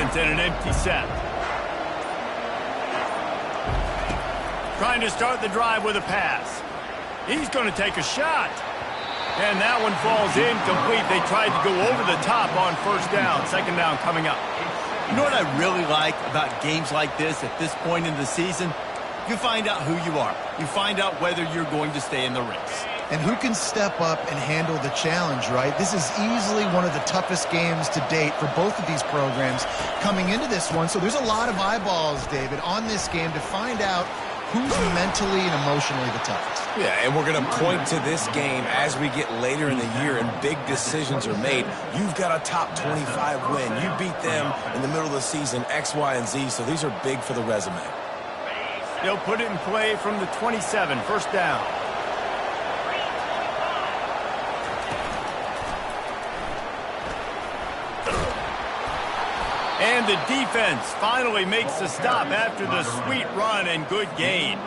downs and an empty set. Trying to start the drive with a pass. He's going to take a shot. And that one falls incomplete. They tried to go over the top on first down. Second down coming up. You know what I really like about games like this at this point in the season? You find out who you are. You find out whether you're going to stay in the race. And who can step up and handle the challenge, right? This is easily one of the toughest games to date for both of these programs coming into this one. So there's a lot of eyeballs, David, on this game to find out who's mentally and emotionally the toughest. Yeah, and we're going to point to this game as we get later in the year and big decisions are made. You've got a top 25 win. You beat them in the middle of the season, X, Y, and Z, so these are big for the resume. They'll put it in play from the 27, first down. And the defense finally makes the stop after the sweet run and good gain.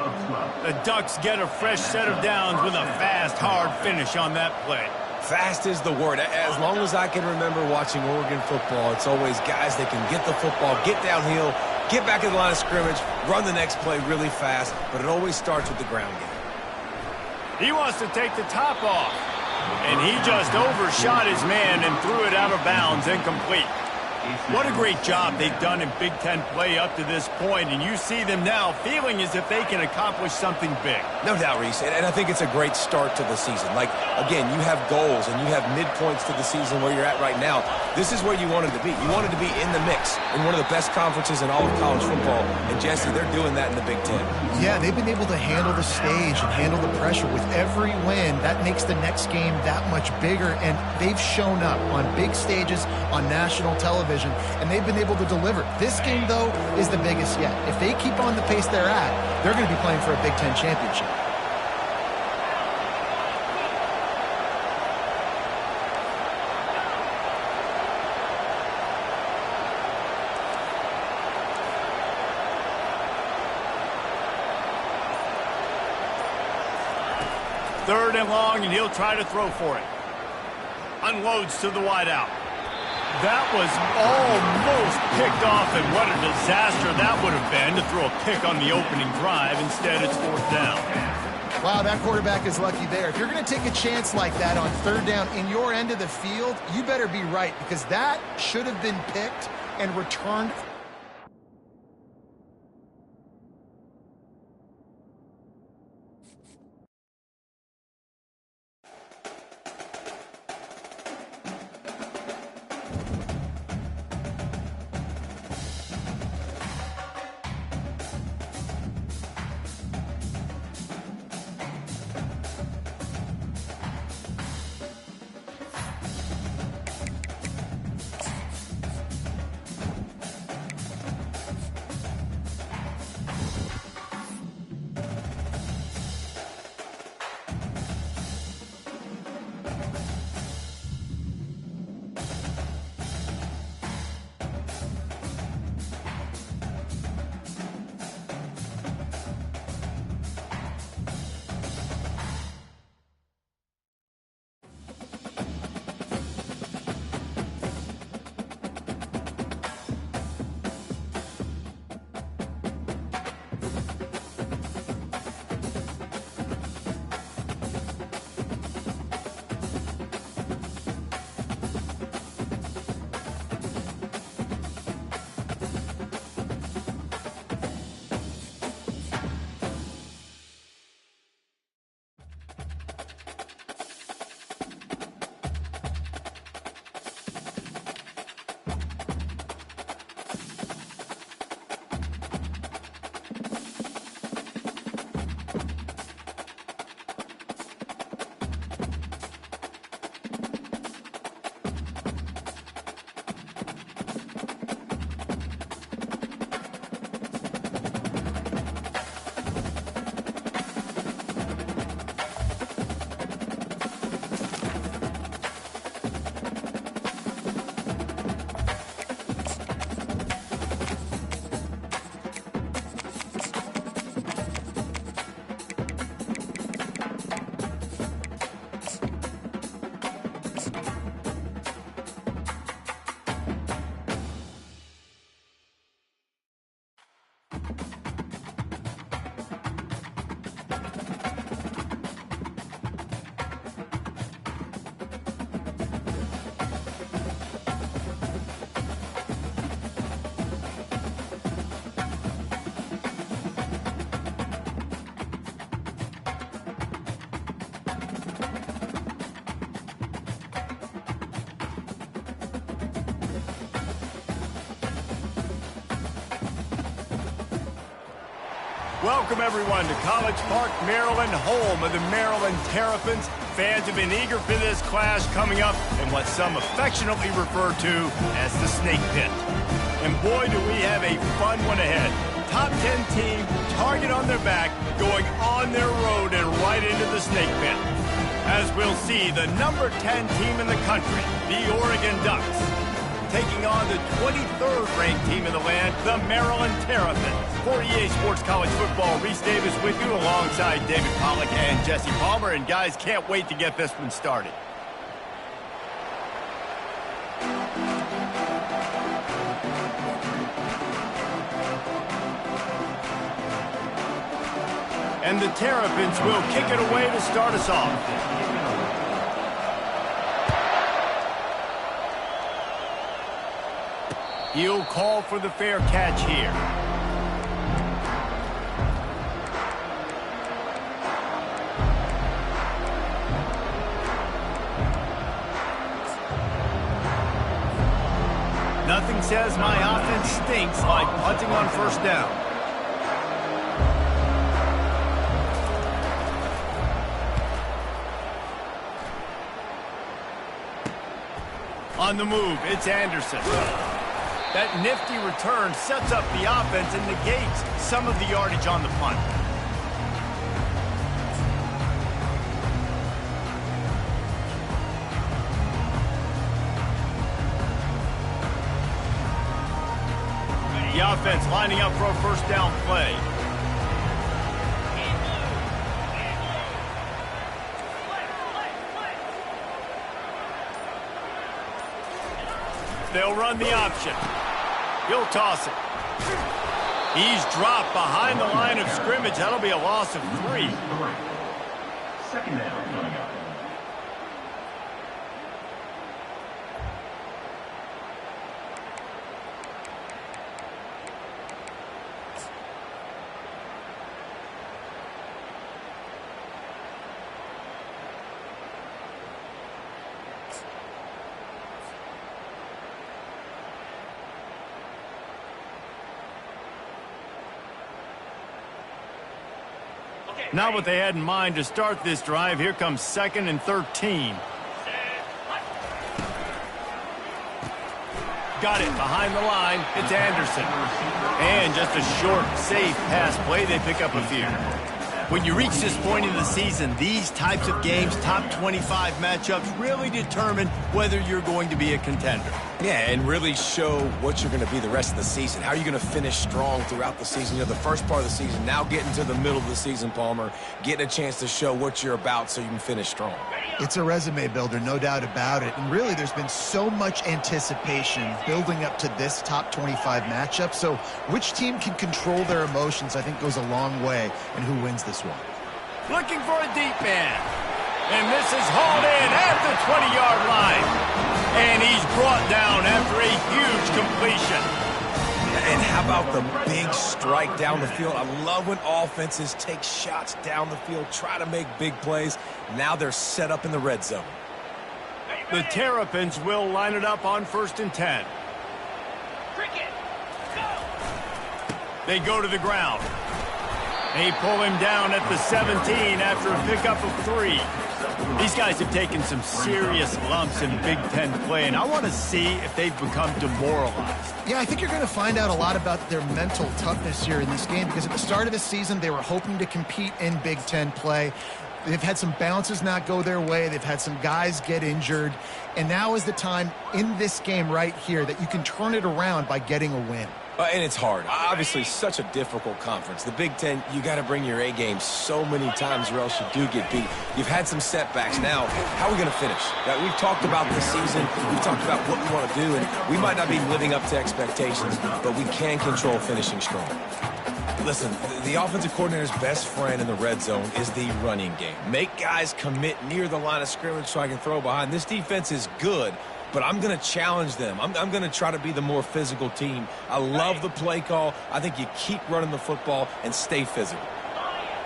The Ducks get a fresh set of downs with a fast, hard finish on that play. Fast is the word. As long as I can remember watching Oregon football, it's always guys that can get the football, get downhill, get back in the line of scrimmage, run the next play really fast, but it always starts with the ground game. He wants to take the top off, and he just overshot his man and threw it out of bounds, incomplete. What a great job they've done in Big Ten play up to this point, and you see them now feeling as if they can accomplish something big. No doubt, Reese, and I think it's a great start to the season. Like, again, you have goals and you have midpoints to the season where you're at right now. This is where you wanted to be. You wanted to be in the mix in one of the best conferences in all of college football, and Jesse, they're doing that in the Big Ten. Yeah, they've been able to handle the stage and handle the pressure with every win. That makes the next game that much bigger, and they've shown up on big stages on national television, and they've been able to deliver. This game, though, is the biggest yet. If they keep on the pace they're at, they're going to be playing for a Big Ten championship. Third and long, and he'll try to throw for it. Unloads to the wideout. That was almost picked off, and what a disaster that would have been to throw a pick on the opening drive. Instead, it's fourth down. Wow, that quarterback is lucky there. If you're going to take a chance like that on third down in your end of the field, you better be right, because that should have been picked and returned. Welcome, everyone, to College Park, Maryland, home of the Maryland Terrapins. Fans have been eager for this clash coming up in what some affectionately refer to as the Snake Pit. And boy, do we have a fun one ahead. Top 10 team, target on their back, going on their road and right into the Snake Pit. As we'll see, the number 10 team in the country, the Oregon Ducks, taking on the 23rd ranked team in the land, the Maryland Terrapins. For EA Sports College Football, Reese Davis with you alongside David Pollack and Jesse Palmer. And guys, can't wait to get this one started. And the Terrapins will kick it away to start us off. He'll call for the fair catch here. Nothing says my offense stinks like punting on first down. On the move, it's Anderson. That nifty return sets up the offense and negates some of the yardage on the punt. The offense lining up for a first down play. They'll run the option. He'll toss it. He's dropped behind the line of scrimmage. That'll be a loss of 3. Second down coming up. Not what they had in mind to start this drive. Here comes 2nd and 13. Got it behind the line. It's Anderson. And just a short, safe pass play. They pick up a few. When you reach this point in the season, these types of games, top 25 matchups, really determine whether you're going to be a contender. Yeah, and really show what you're going to be the rest of the season. How are you going to finish strong throughout the season? You know, the first part of the season, now getting to the middle of the season, Palmer, getting a chance to show what you're about so you can finish strong. It's a resume builder, no doubt about it. And really, there's been so much anticipation building up to this top 25 matchup. So which team can control their emotions, I think, goes a long way in who wins this one. Looking for a deep man. And this is hauled in at the 20-yard line. And he's brought down after a huge completion. And how about the big strike down the field? I love when offenses take shots down the field, try to make big plays. Now they're set up in the red zone. The Terrapins will line it up on 1st and 10. They go to the ground. They pull him down at the 17 after a pickup of 3. These guys have taken some serious lumps in Big Ten play, and I want to see if they've become demoralized. Yeah, I think you're going to find out a lot about their mental toughness here in this game, because at the start of the season, they were hoping to compete in Big Ten play. They've had some bounces not go their way. They've had some guys get injured. And now is the time in this game right here that you can turn it around by getting a win. And it's hard. Obviously, such a difficult conference. The Big Ten, you got to bring your A game so many times or else you do get beat. You've had some setbacks. Now, how are we going to finish? We've talked about this season. We've talked about what we want to do, and we might not be living up to expectations, but we can control finishing strong. Listen, the offensive coordinator's best friend in the red zone is the running game. Make guys commit near the line of scrimmage so I can throw behind. This defense is good, but I'm going to challenge them. I'm going to try to be the more physical team. I love the play call. I think you keep running the football and stay physical.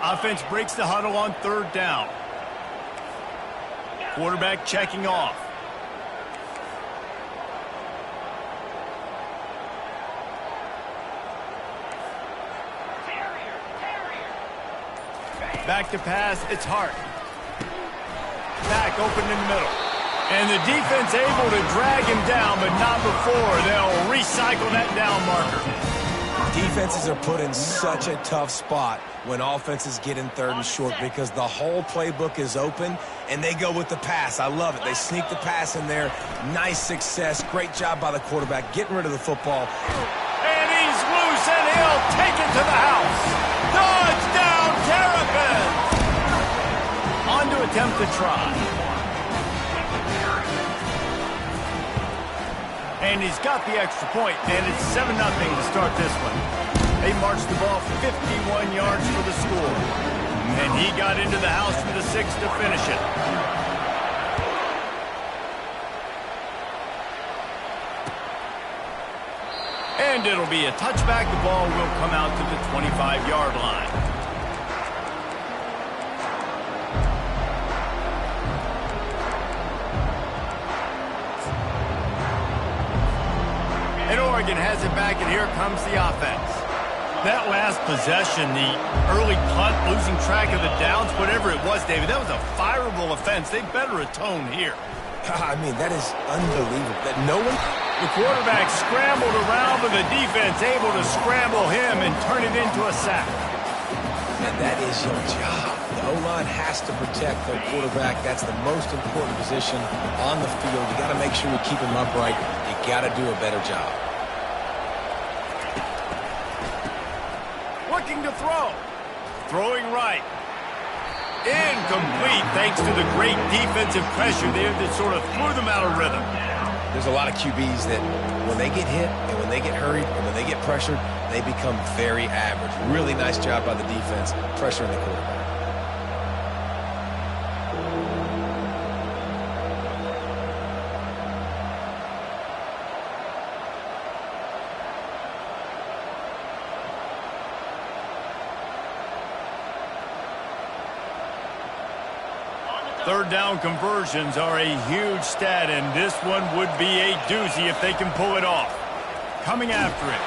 Offense breaks the huddle on 3rd down. Quarterback checking off. Back to pass, it's Hart. Back open in the middle. And the defense able to drag him down, but not before. They'll recycle that down marker. Defenses are put in such a tough spot when offenses get in 3rd and short because the whole playbook is open and they go with the pass. I love it. They sneak the pass in there. Nice success. Great job by the quarterback getting rid of the football. And he's loose and he'll take it to the house. Dodge down, Terrapin. On to attempt to try. And he's got the extra point, and it's 7-0 to start this one. They marched the ball 51 yards for the score. And he got into the house for the 6 to finish it. And it'll be a touchback. The ball will come out to the 25-yard line. And Oregon has it back, and here comes the offense. That last possession, the early punt, losing track of the downs, whatever it was, David, that was a fireable offense. They better atone here. I mean, that is unbelievable. That no one... The quarterback scrambled around, but the defense able to scramble him and turn it into a sack. And that is your job. The O-line has to protect their quarterback. That's the most important position on the field. You got to make sure you keep him upright. You got to do a better job. Looking to throw. Throwing right. Incomplete thanks to the great defensive pressure there that sort of threw them out of rhythm. There's a lot of QBs that when they get hit and when they get hurried and when they get pressured, they become very average. Really nice job by the defense pressuring the quarterback. Third down conversions are a huge stat, and this one would be a doozy if they can pull it off. Coming after it.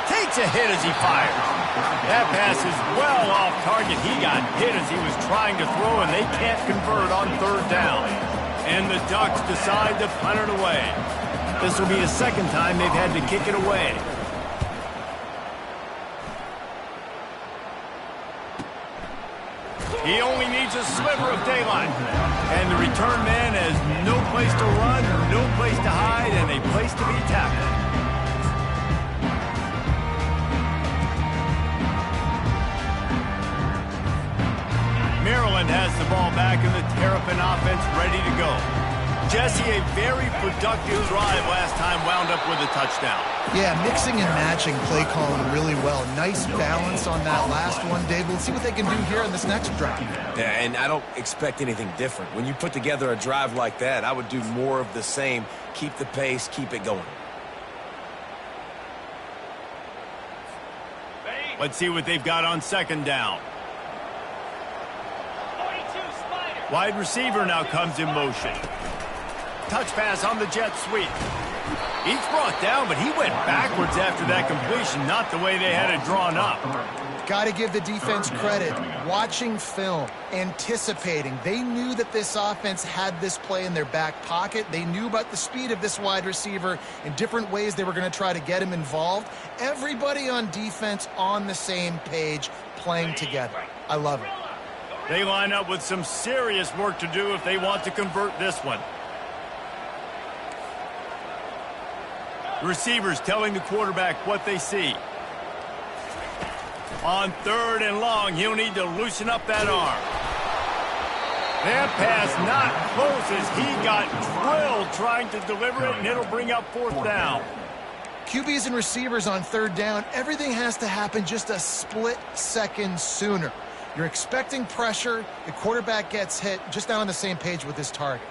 Takes a hit as he fires. That pass is well off target. He got hit as he was trying to throw, and they can't convert on 3rd down. And the Ducks decide to punt it away. This will be the 2nd time they've had to kick it away. He only needs a sliver of daylight. And the return man has no place to run, no place to hide, and a place to be tackled. Maryland has the ball back and the Terrapin offense ready to go. Jesse, a very productive drive last time wound up with a touchdown. Yeah, mixing and matching play calling really well. Nice balance on that last one, Dave. Let's see what they can do here in this next drive. Yeah, and I don't expect anything different. When you put together a drive like that, I would do more of the same. Keep the pace, keep it going. Let's see what they've got on 2nd down. Wide receiver now comes in motion. Touch pass on the jet sweep. He's brought down, but he went backwards after that completion, not the way they had it drawn up. Got to give the defense credit. Watching film, anticipating. They knew that this offense had this play in their back pocket. They knew about the speed of this wide receiver in different ways they were going to try to get him involved. Everybody on defense on the same page, playing together. I love it. They line up with some serious work to do if they want to convert this one. Receivers telling the quarterback what they see. On 3rd and long, he'll need to loosen up that arm. That pass not close as he got drilled trying to deliver it, and it'll bring up 4th down. QBs and receivers on third down, everything has to happen just a split second sooner. You're expecting pressure, the quarterback gets hit, just not on the same page with his target.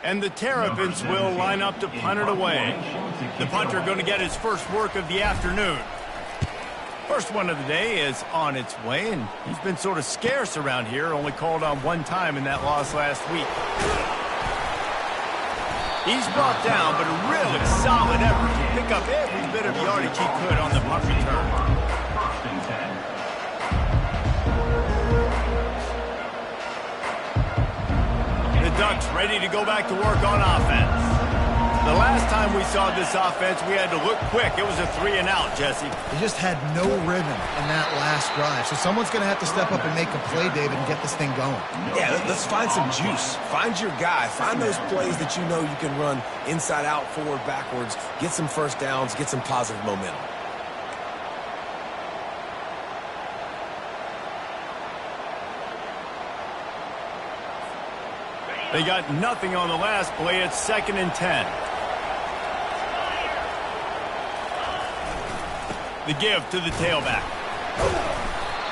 And the Terrapins will line up to punt it away. The punter going to get his first work of the afternoon. First one of the day is on its way, and he's been sort of scarce around here, only called on one time in that loss last week. He's brought down, but a really solid effort to pick up every bit of yardage he could on the punt return. The Ducks ready to go back to work on offense. The last time we saw this offense, we had to look quick. It was a 3-and-out, Jesse. They just had no rhythm in that last drive. So someone's going to have to step up and make a play, David, and get this thing going. Yeah, let's find some juice. Find your guy. Find those plays that you know you can run inside out, forward, backwards. Get some first downs. Get some positive momentum. They got nothing on the last play. It's 2nd and 10. The give to the tailback.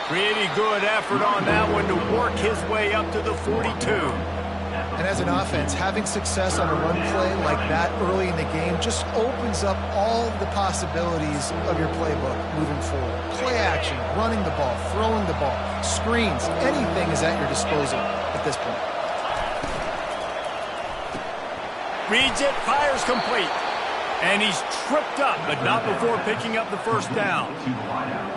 Pretty good effort on that one to work his way up to the 42. And as an offense, having success on a run play like that early in the game just opens up all the possibilities of your playbook moving forward. Play action, running the ball, throwing the ball, screens, anything is at your disposal at this point. Reads it, fires complete. And he's tripped up, but not before picking up the first down.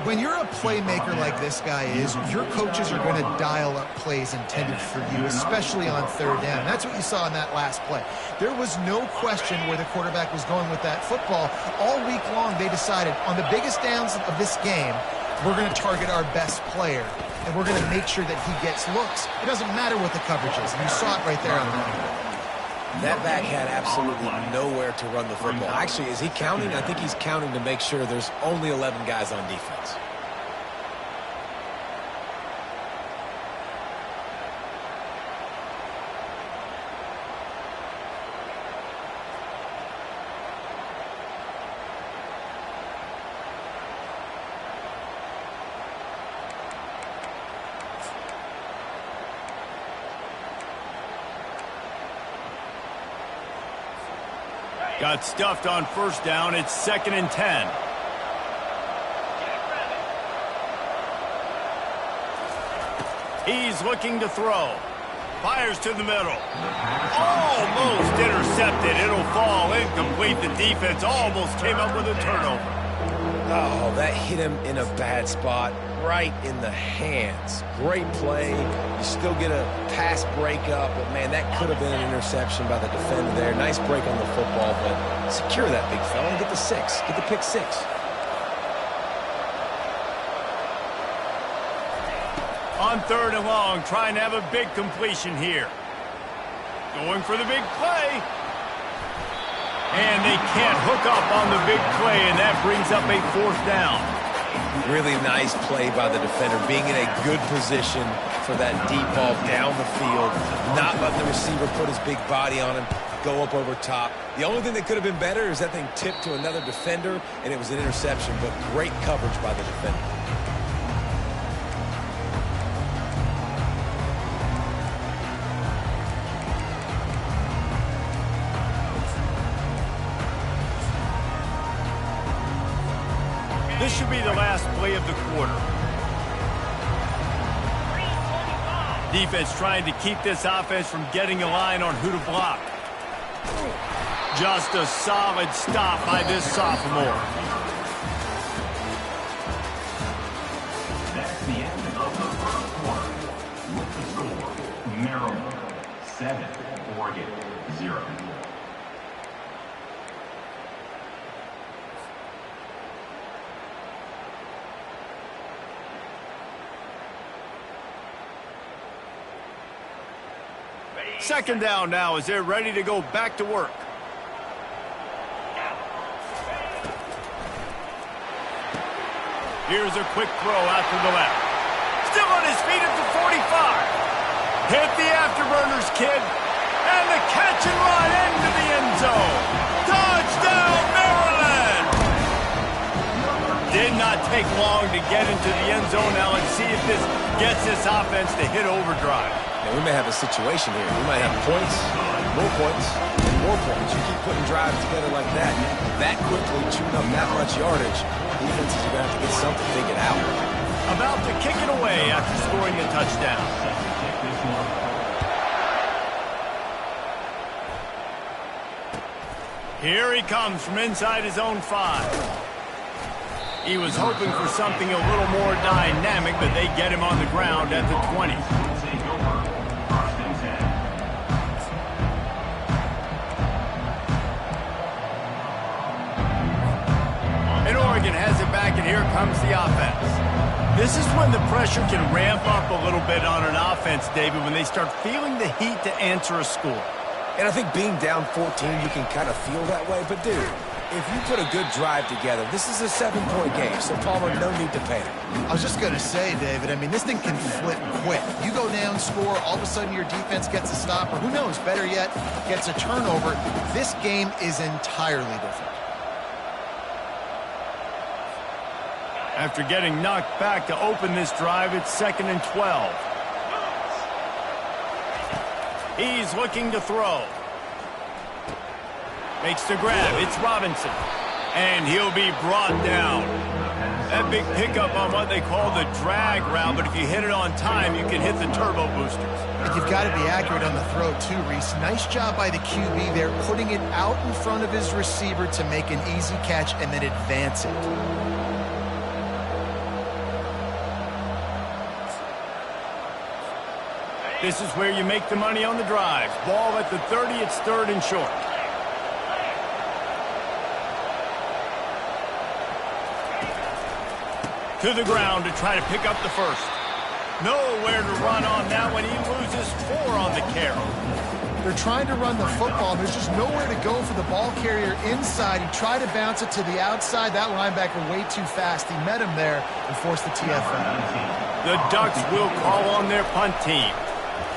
When you're a playmaker like this guy is, your coaches are going to dial up plays intended for you, especially on third down. And that's what you saw in that last play. There was no question where the quarterback was going with that football. All week long, they decided on the biggest downs of this game, we're going to target our best player, and we're going to make sure that he gets looks. It doesn't matter what the coverage is, and you saw it right there on that. That back had absolutely nowhere to run the football. Actually, is he counting? I think he's counting to make sure there's only 11 guys on defense. Got stuffed on first down. It's 2nd and 10. He's looking to throw. Fires to the middle. Almost intercepted. It'll fall incomplete. The defense almost came up with a turnover. Oh, that hit him in a bad spot, right in the hands. Great play. You still get a pass breakup, but, man, that could have been an interception by the defender there. Nice break on the football, but secure that big fella and get the 6. Get the pick 6. On 3rd and long, trying to have a big completion here. Going for the big play. And they can't hook up on the big play, and that brings up a 4th down. Really nice play by the defender, being in a good position for that deep ball down the field, not letting the receiver put his big body on him, go up over top. The only thing that could have been better is that thing tipped to another defender, and it was an interception, but great coverage by the defender. This should be the last play of the quarter. Defense trying to keep this offense from getting a line on who to block. Just a solid stop by this sophomore. That's the end of the first quarter. With the score, Maryland 7, Oregon 0. Second down now as they're ready to go back to work. Here's a quick throw out to the left. Still on his feet at the 45. Hit the afterburners, kid. And the catch and run into the end zone. Touchdown, Maryland! Did not take long to get into the end zone. Now let's see if this gets this offense to hit overdrive. Now, we may have a situation here. We might have points, more points, and more points. You keep putting drives together like that quickly, chewing up that much yardage, defenses are going to have to get something figured out. About to kick it away after scoring a touchdown. Here he comes from inside his own 5. He was hoping for something a little more dynamic, but they get him on the ground at the 20. And Oregon has it back, and here comes the offense. This is when the pressure can ramp up a little bit on an offense, David, when they start feeling the heat to answer a score. And I think being down 14, you can kind of feel that way. But, dude, if you put a good drive together, this is a 7-point game, so Palmer, no need to panic. I was just going to say, David, I mean, this thing can flip quick. You go down, score, all of a sudden your defense gets a stop, or who knows, better yet, gets a turnover. This game is entirely different. After getting knocked back to open this drive, it's 2nd and 12. He's looking to throw. Makes the grab. It's Robinson. And he'll be brought down. That big pickup on what they call the drag route, but if you hit it on time, you can hit the turbo boosters. And you've got to be accurate on the throw, too, Reese. Nice job by the QB there, putting it out in front of his receiver to make an easy catch and then advance it. This is where you make the money on the drives. Ball at the 30, it's 3rd and short. To the ground to try to pick up the first. Nowhere to run on that one. He loses 4 on the carry. They're trying to run the football. There's just nowhere to go for the ball carrier inside. He tried to bounce it to the outside. That linebacker way too fast. He met him there and forced the TFL. The Ducks will call on their punt team.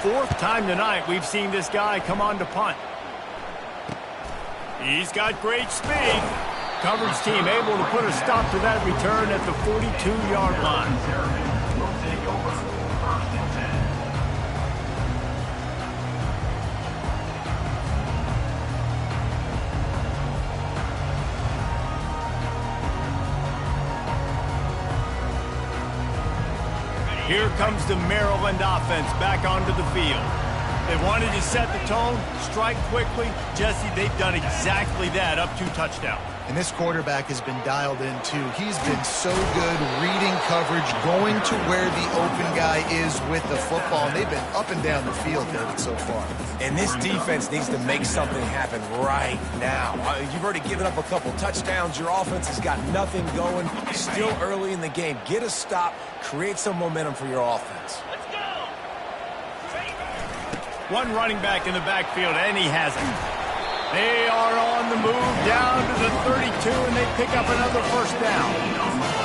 4th time tonight we've seen this guy come on to punt. He's got great speed. Coverage team able to put a stop to that return at the 42-yard line. Will take over 1st and 10. Here comes the Maryland offense back onto the field. They wanted to set the tone, strike quickly. Jesse, they've done exactly that, up 2 touchdowns. And this quarterback has been dialed in, too. He's been so good reading coverage, going to where the open guy is with the football. And they've been up and down the field, David, so far. And this defense needs to make something happen right now. You've already given up a couple touchdowns. Your offense has got nothing going. Still early in the game. Get a stop. Create some momentum for your offense. Let's go! One running back in the backfield, and he has it. They are on the move down to the 32, and they pick up another 1st down.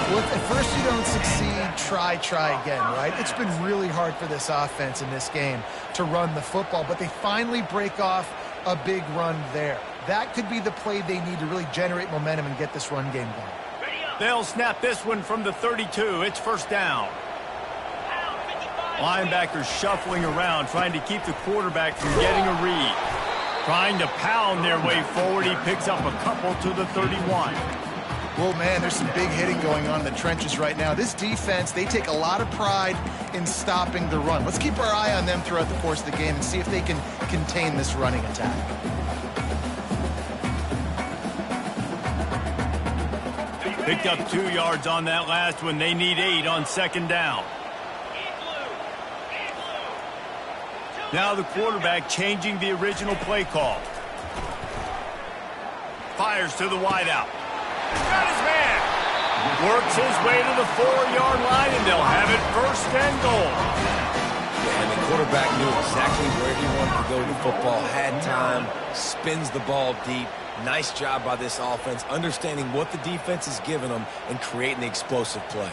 Well, if at first you don't succeed, try again, right? It's been really hard for this offense in this game to run the football, but they finally break off a big run there. That could be the play they need to really generate momentum and get this run game going. They'll snap this one from the 32. It's 1st down. Linebackers shuffling around, trying to keep the quarterback from getting a read. Trying to pound their way forward. He picks up a couple to the 31. Well, man, there's some big hitting going on in the trenches right now. This defense, they take a lot of pride in stopping the run. Let's keep our eye on them throughout the course of the game and see if they can contain this running attack. Picked up 2 yards on that last one. They need 8 on 2nd down. Now the quarterback changing the original play call. Fires to the wideout. Got his man. Works his way to the 4-yard line, and they'll have it 1st and goal. Yeah, and the quarterback knew exactly where he wanted to go with the football, had time, spins the ball deep. Nice job by this offense, understanding what the defense is giving them and creating the explosive play.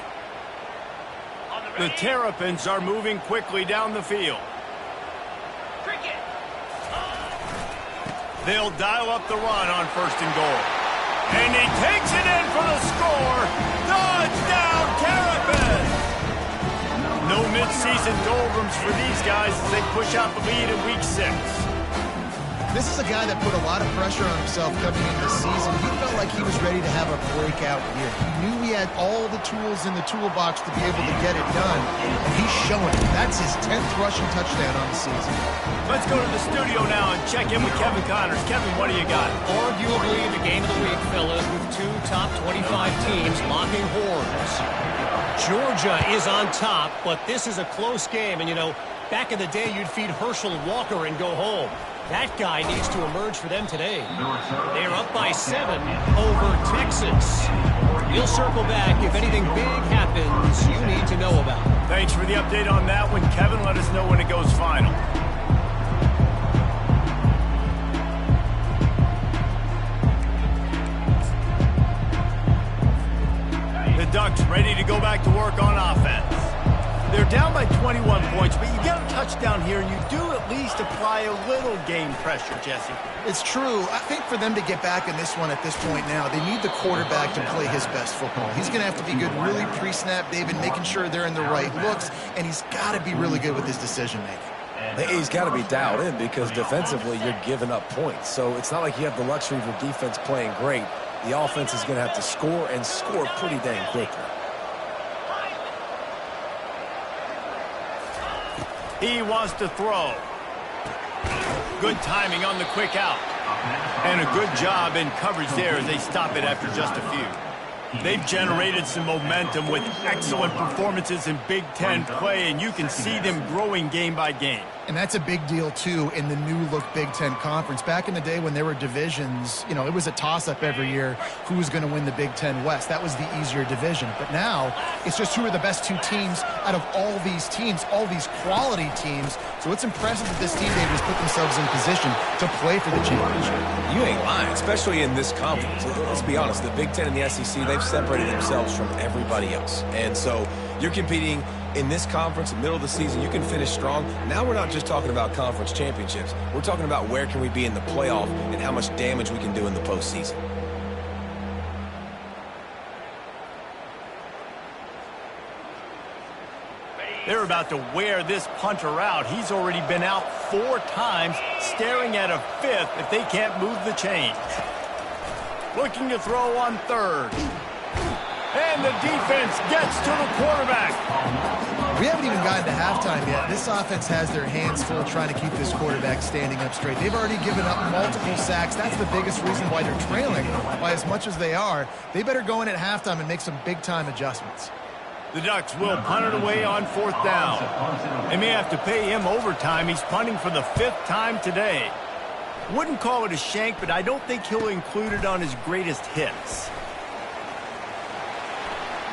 The Terrapins are moving quickly down the field. They'll dial up the run on 1st and goal. And he takes it in for the score. Touchdown, Terrapin! No mid-season doldrums for these guys as they push out the lead in Week 6. This is a guy that put a lot of pressure on himself coming into the season. He felt like he was ready to have a breakout year. He knew he had all the tools in the toolbox to be able to get it done, and he's showing it. That's his 10th rushing touchdown on the season. Let's go to the studio now and check in with Kevin Connors. Kevin, what do you got? Arguably the game of the week, fellas, with two top 25 teams locking horns. Georgia is on top, but this is a close game. And, you know, back in the day, you'd feed Herschel Walker and go home. That guy needs to emerge for them today. They're up by 7 over Texas. We'll circle back if anything big happens you need to know about. Thanks for the update on that one, Kevin. Let us know when it goes final. The Ducks ready to go back to work on offense. They're down by 21 points, but you get a touchdown here, and you do at least apply a little game pressure, Jesse. It's true. I think for them to get back in this one at this point now, they need the quarterback to play his best football. He's going to have to be good really pre-snap, David, making sure they're in the right looks, and he's got to be really good with his decision-making. He's got to be dialed in because defensively you're giving up points. So it's not like you have the luxury of your defense playing great. The offense is going to have to score and score pretty dang quickly. He wants to throw. Good timing on the quick out. And a good job in coverage there as they stop it after just a few. They've generated some momentum with excellent performances in Big Ten play, and you can see them growing game by game. And that's a big deal, too, in the new-look Big Ten Conference. Back in the day when there were divisions, you know, it was a toss-up every year who was going to win the Big Ten West. That was the easier division. But now it's just who are the best two teams out of all these teams, all these quality teams. So it's impressive that this team, David, has put themselves in position to play for the championship. You ain't lying, especially in this conference. Let's be honest, the Big Ten and the SEC, they've separated themselves from everybody else. And so you're competing in this conference, middle of the season, you can finish strong. Now we're not just talking about conference championships. We're talking about where can we be in the playoff and how much damage we can do in the postseason. They're about to wear this punter out. He's already been out 4 times, staring at a 5th if they can't move the chains. Looking to throw on 3rd. And the defense gets to the quarterback. We haven't even gotten to halftime yet. This offense has their hands full trying to keep this quarterback standing up straight. They've already given up multiple sacks. That's the biggest reason why they're trailing by as much as they are. They better go in at halftime and make some big-time adjustments. The Ducks will punt it away on 4th down. They may have to pay him overtime. He's punting for the 5th time today. Wouldn't call it a shank, but I don't think he'll include it on his greatest hits.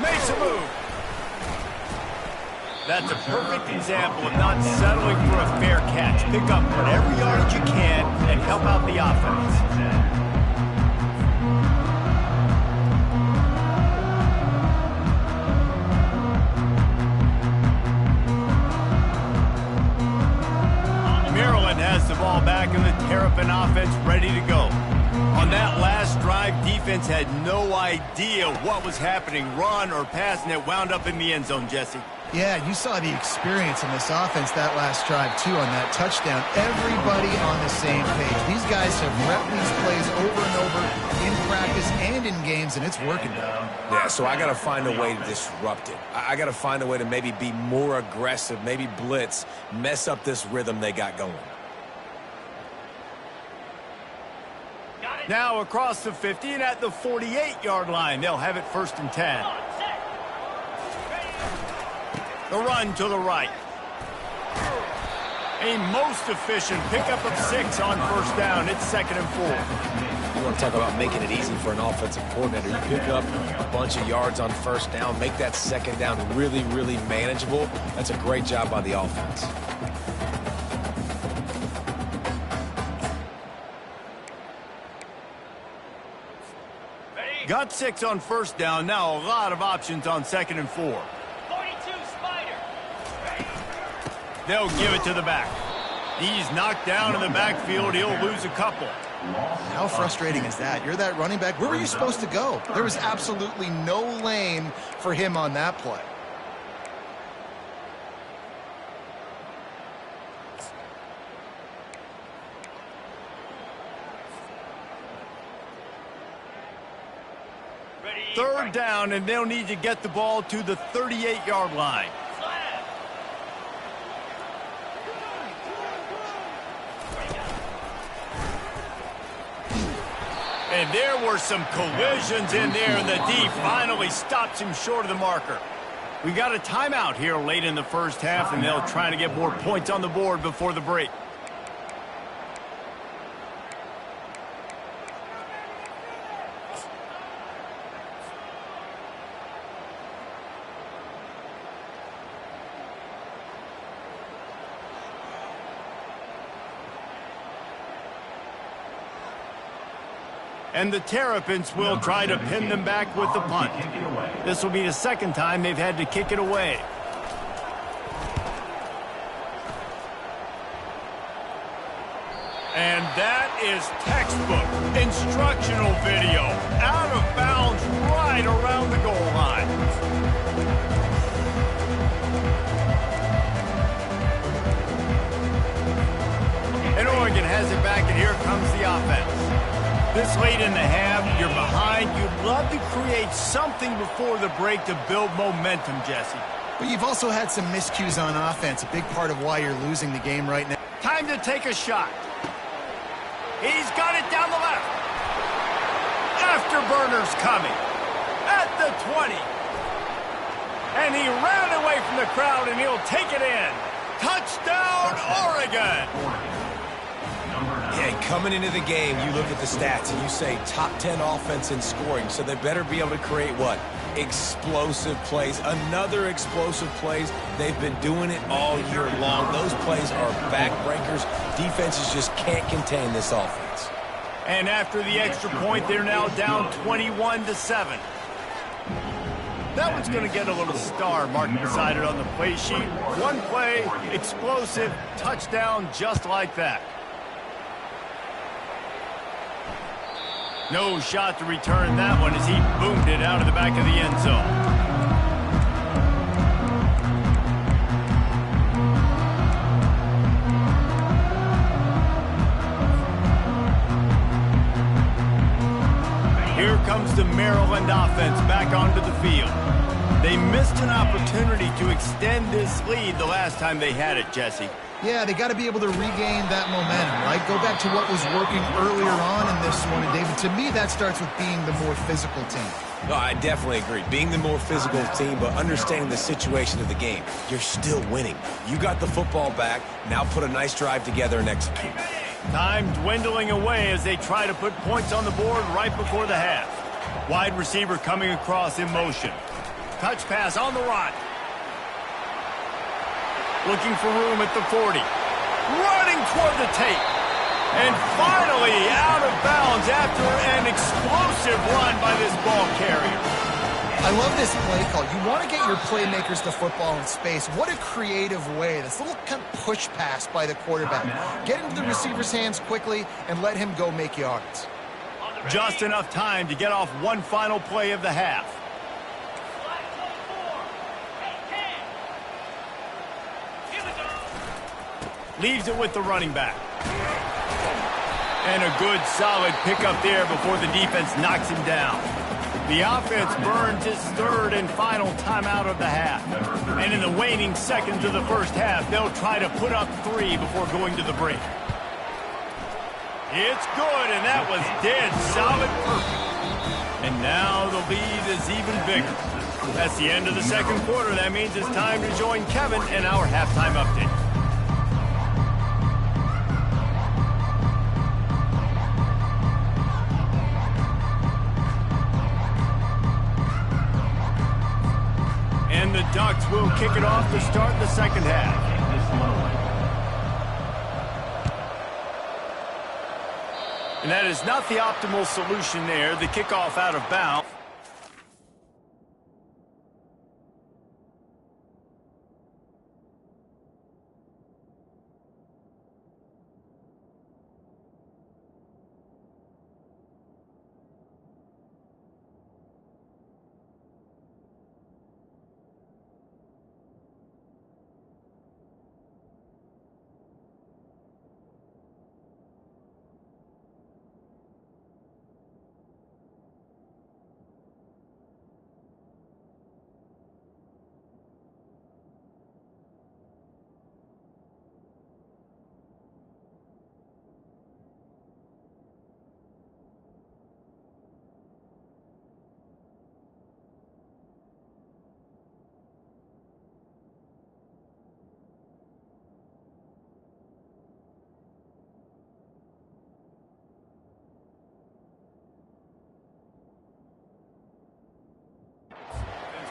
Makes a move. That's a perfect example of not settling for a fair catch. Pick up whatever yardage you can and help out the offense. Maryland has the ball back and the Terrapin offense ready to go. On that last drive, defense had no idea what was happening, run or pass, and it wound up in the end zone, Jesse. Yeah, you saw the experience in this offense that last drive, too, on that touchdown. Everybody on the same page. These guys have repped these plays over and over in practice and in games, and it's working now. Yeah, so I got to find a way to disrupt it. I got to find a way to maybe be more aggressive, maybe blitz, mess up this rhythm they got going. Now across the 50 and at the 48-yard line, they'll have it 1st and 10. The run to the right. A most efficient pickup of 6 on 1st down. It's 2nd and 4. You want to talk about making it easy for an offensive coordinator. You pick up a bunch of yards on 1st down, make that 2nd down really, really manageable. That's a great job by the offense. Got 6 on 1st down. Now a lot of options on 2nd and 4. 42 Spider. They'll give it to the back. He's knocked down in the backfield. He'll lose a couple. How frustrating is that? You're that running back. Where were you supposed to go? There was absolutely no lane for him on that play. Third down, and they'll need to get the ball to the 38-yard line. And there were some collisions in there, and the D finally stops him short of the marker. We got a timeout here late in the first half, and they'll try to get more points on the board before the break. And the Terrapins will try to pin them back with the punt. This will be the second time they've had to kick it away. And that is textbook instructional video. Out of bounds right around the goal line. And Oregon has it back, and here comes the offense. This late in the half, you're behind. You'd love to create something before the break to build momentum, Jesse. But you've also had some miscues on offense, a big part of why you're losing the game right now. Time to take a shot. He's got it down the left. Afterburner's coming. At the 20. And he ran away from the crowd, and he'll take it in. Touchdown, Oregon! Yeah, coming into the game, you look at the stats and you say top 10 offense in scoring, so they better be able to create what? Explosive plays. Another explosive plays. They've been doing it all year long. Those plays are backbreakers. Defenses just can't contain this offense. And after the extra point, they're now down 21-7. That one's going to get a little star marked beside it on the play sheet. One play, explosive, touchdown, just like that. No shot to return that one as he boomed it out of the back of the end zone. Here comes the Maryland offense back onto the field. They missed an opportunity to extend this lead the last time they had it, Jesse. Yeah, they got to be able to regain that momentum, right? Go back to what was working earlier on in this one. And, David, to me, that starts with being the more physical team. No, I definitely agree. Being the more physical team, but understanding the situation of the game. You're still winning. You got the football back. Now put a nice drive together and execute. Time dwindling away as they try to put points on the board right before the half. Wide receiver coming across in motion. Touch pass on the run. Looking for room at the 40. Running toward the tape. And finally out of bounds after an explosive run by this ball carrier. I love this play call. You want to get your playmakers to football in space. What a creative way. This little kind of push pass by the quarterback. Get into the receiver's hands quickly and let him go make yards. Just enough time to get off one final play of the half. Leaves it with the running back. And a good solid pickup there before the defense knocks him down. The offense burns its third and final timeout of the half. And in the waning seconds of the first half, they'll try to put up 3 before going to the break. It's good, and that was dead solid perfect. And now the lead is even bigger. That's the end of the second quarter. That means it's time to join Kevin in our halftime update. And the Ducks will kick it off to start the second half. And that is not the optimal solution there. The kickoff out of bounds.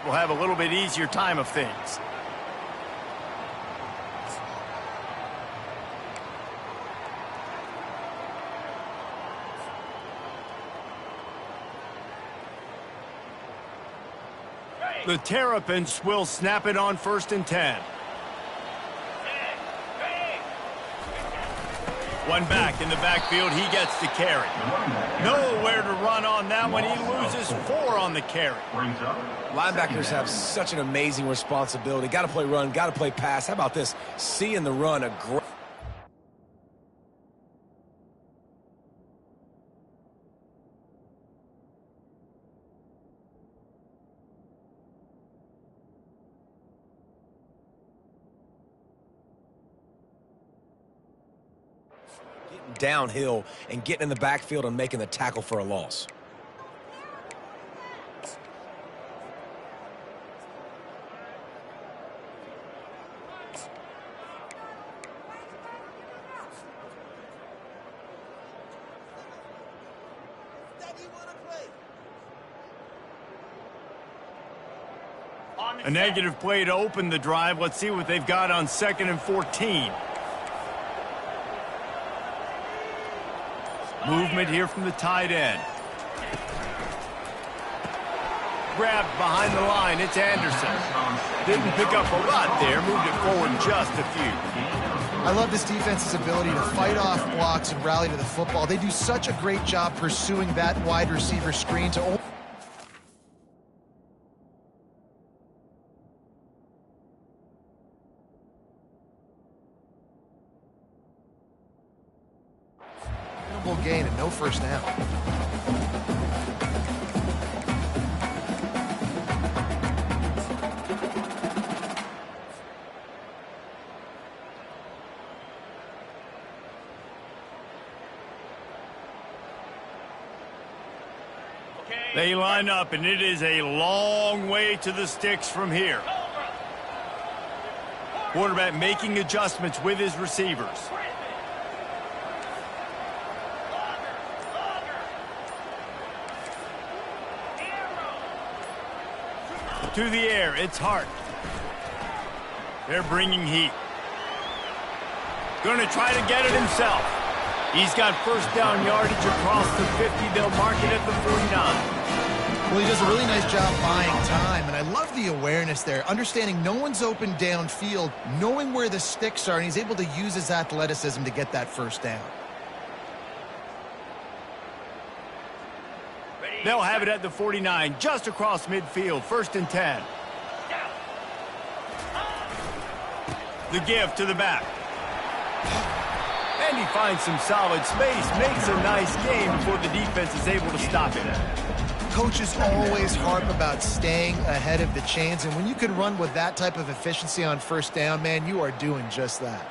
will have a little bit easier time of things. The Terrapins will snap it on 1st and 10. One back in the backfield. He gets the carry. Nowhere to run on that one. He loses 4 on the carry. Linebackers have such an amazing responsibility. Got to play run, got to play pass. How about this? Seeing the run, a great... downhill and getting in the backfield and making the tackle for a loss. A negative play to open the drive. Let's see what they've got on 2nd and 14. Movement here from the tight end. Grabbed behind the line. It's Anderson. Didn't pick up a lot there. Moved it forward just a few. I love this defense's ability to fight off blocks and rally to the football. They do such a great job pursuing that wide receiver screen to... gain and no first down. They line up, and it is a long way to the sticks from here. Quarterback making adjustments with his receivers. To the air, it's Hart. They're bringing heat. Going to try to get it himself. He's got first down yardage across the 50. They'll mark it at the 49. Well, he does a really nice job buying time, and I love the awareness there, understanding no one's open downfield, knowing where the sticks are, and he's able to use his athleticism to get that first down. They'll have it at the 49, just across midfield, 1st and 10. The give to the back. And he finds some solid space, makes a nice game before the defense is able to stop it. Coaches always harp about staying ahead of the chains, and when you can run with that type of efficiency on first down, man, you are doing just that.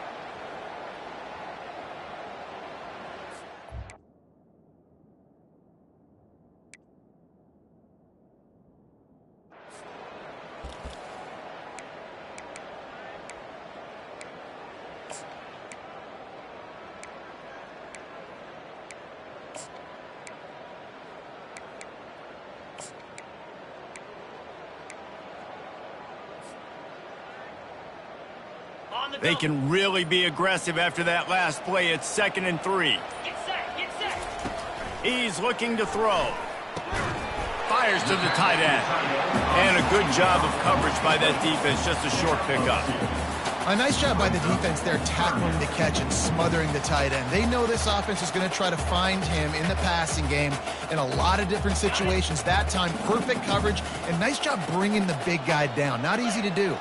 They can really be aggressive after that last play. It's 2nd and 3. Get set. He's looking to throw. Fires to the tight end. And a good job of coverage by that defense. Just a short pickup. A nice job by the defense there, tackling the catch and smothering the tight end. They know this offense is going to try to find him in the passing game in a lot of different situations. That time, perfect coverage, and nice job bringing the big guy down. Not easy to do.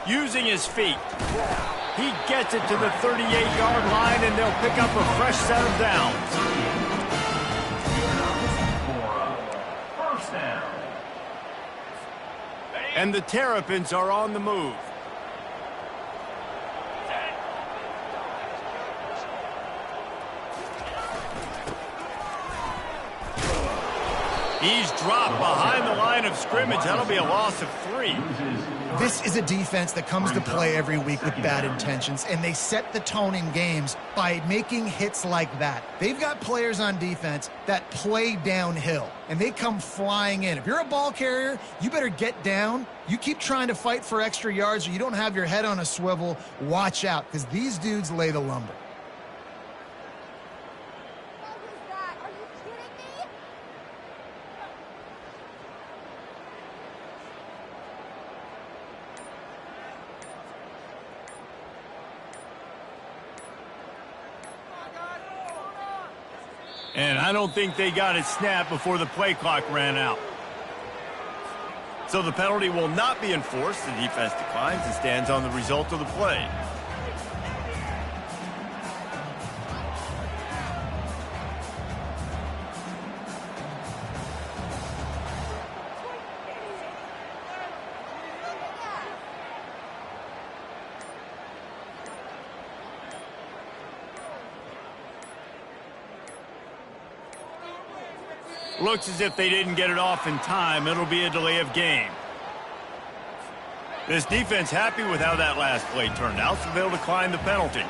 Using his feet. He gets it to the 38-yard line, and they'll pick up a fresh set of downs. First down. And the Terrapins are on the move. He's dropped behind the line of scrimmage. That'll be a loss of 3. This is a defense that comes to play every week with bad intentions, and they set the tone in games by making hits like that. They've got players on defense that play downhill, and they come flying in. If you're a ball carrier, you better get down. You keep trying to fight for extra yards, or you don't have your head on a swivel. Watch out, because these dudes lay the lumber. And I don't think they got it snapped before the play clock ran out. So the penalty will not be enforced. The defense declines and stands on the result of the play. Looks as if they didn't get it off in time. It'll be a delay of game. This defense happy with how that last play turned out, so they'll decline the penalty.